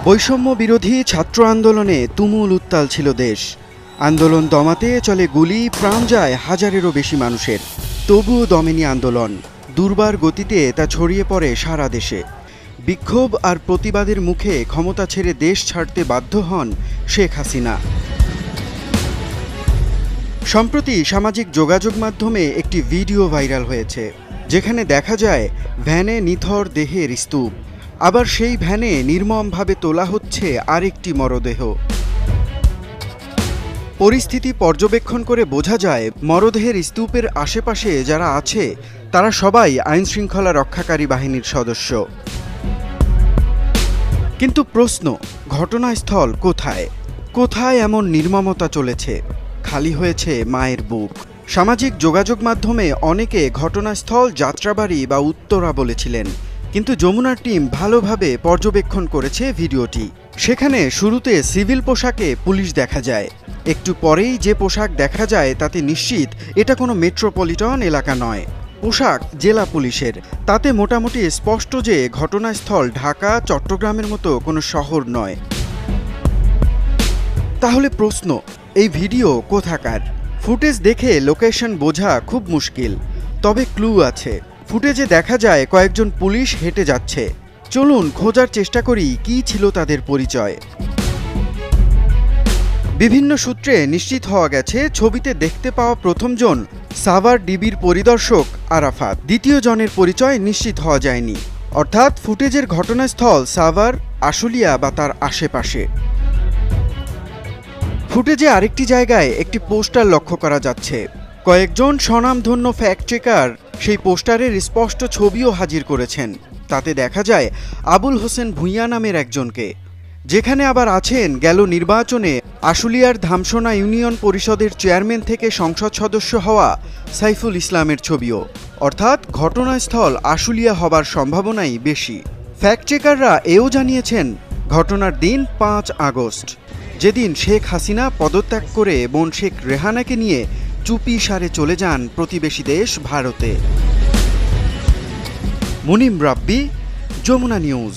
বৈষম্য বিরোধী ছাত্র আন্দোলনে তুমুল উত্তাল ছিল দেশ। আন্দোলন দমাতে চলে গুলি, প্রাণ যায় হাজারেরও বেশি মানুষের। তবুও দমেনি আন্দোলন। দুর্বার গতিতে তা ছড়িয়ে পড়ে সারা দেশে। বিক্ষোভ আর প্রতিবাদের মুখে ক্ষমতা ছেড়ে দেশ ছাড়তে বাধ্য হন শেখ হাসিনা। সম্প্রতি সামাজিক যোগাযোগ মাধ্যমে একটি ভিডিও ভাইরাল হয়েছে, যেখানে দেখা যায় ভ্যানে নিথর দেহের স্তূপ, আবার সেই ভ্যানে নির্মমভাবে তোলা হচ্ছে আরেকটি মরদেহ। পরিস্থিতি পর্যবেক্ষণ করে বোঝা যায় মরদেহের স্তূপের আশেপাশে যারা আছে তারা সবাই আইনশৃঙ্খলা রক্ষাকারী বাহিনীর সদস্য। কিন্তু প্রশ্ন, ঘটনাস্থল কোথায়? কোথায় এমন নির্মমতা চলেছে? খালি হয়েছে মায়ের বুক। সামাজিক যোগাযোগ মাধ্যমে অনেকে ঘটনাস্থল যাত্রাবাড়ি বা উত্তরা বলেছিলেন, কিন্তু যমুনার টিম ভালোভাবে পর্যবেক্ষণ করেছে ভিডিওটি। সেখানে শুরুতে সিভিল পোশাকে পুলিশ দেখা যায়। একটু পরেই যে পোশাক দেখা যায় তাতে নিশ্চিত এটা কোনো মেট্রোপলিটন এলাকা নয়, পোশাক জেলা পুলিশের। তাতে মোটামুটি স্পষ্ট যে ঘটনাস্থল ঢাকা, চট্টগ্রামের মতো কোনো শহর নয়। তাহলে প্রশ্ন, এই ভিডিও কোথাকার? ফুটেজ দেখে লোকেশন বোঝা খুব মুশকিল, তবে ক্লু আছে। ফুটেজে দেখা যায় কয়েকজন পুলিশ হেঁটে যাচ্ছে। চলুন খোঁজার চেষ্টা করি কী ছিল তাদের পরিচয়। বিভিন্ন সূত্রে নিশ্চিত হওয়া গেছে ছবিতে দেখতে পাওয়া প্রথমজন সাভার ডিবির পরিদর্শক আরাফাত। দ্বিতীয় জনের পরিচয় নিশ্চিত হওয়া যায়নি, অর্থাৎ ফুটেজের ঘটনাস্থল সাভার, আশুলিয়া বা তার আশেপাশে। ফুটেজে আরেকটি জায়গায় একটি পোস্টার লক্ষ্য করা যাচ্ছে। কয়েকজন স্বনামধন্য ফ্যাক্ট চেকার সেই পোস্টারের স্পষ্ট ছবিও হাজির করেছেন। তাতে দেখা যায় আবুল হোসেন ভূঁইয়া নামের একজনকে, যেখানে আবার আছেন গেল নির্বাচনে আশুলিয়ার ধামসোনা ইউনিয়ন পরিষদের চেয়ারম্যান থেকে সংসদ সদস্য হওয়া সাইফুল ইসলামের ছবিও। অর্থাৎ ঘটনাস্থল আশুলিয়া হবার সম্ভাবনাই বেশি। ফ্যাক্ট চেকাররা এও জানিয়েছেন ঘটনার দিন 5 আগস্ট, যেদিন শেখ হাসিনা পদত্যাগ করে বোন শেখ রেহানাকে নিয়ে চুপি সারে চলে যান প্রতিবেশী দেশ ভারতে। মুনিম রাব্বি, যমুনা নিউজ।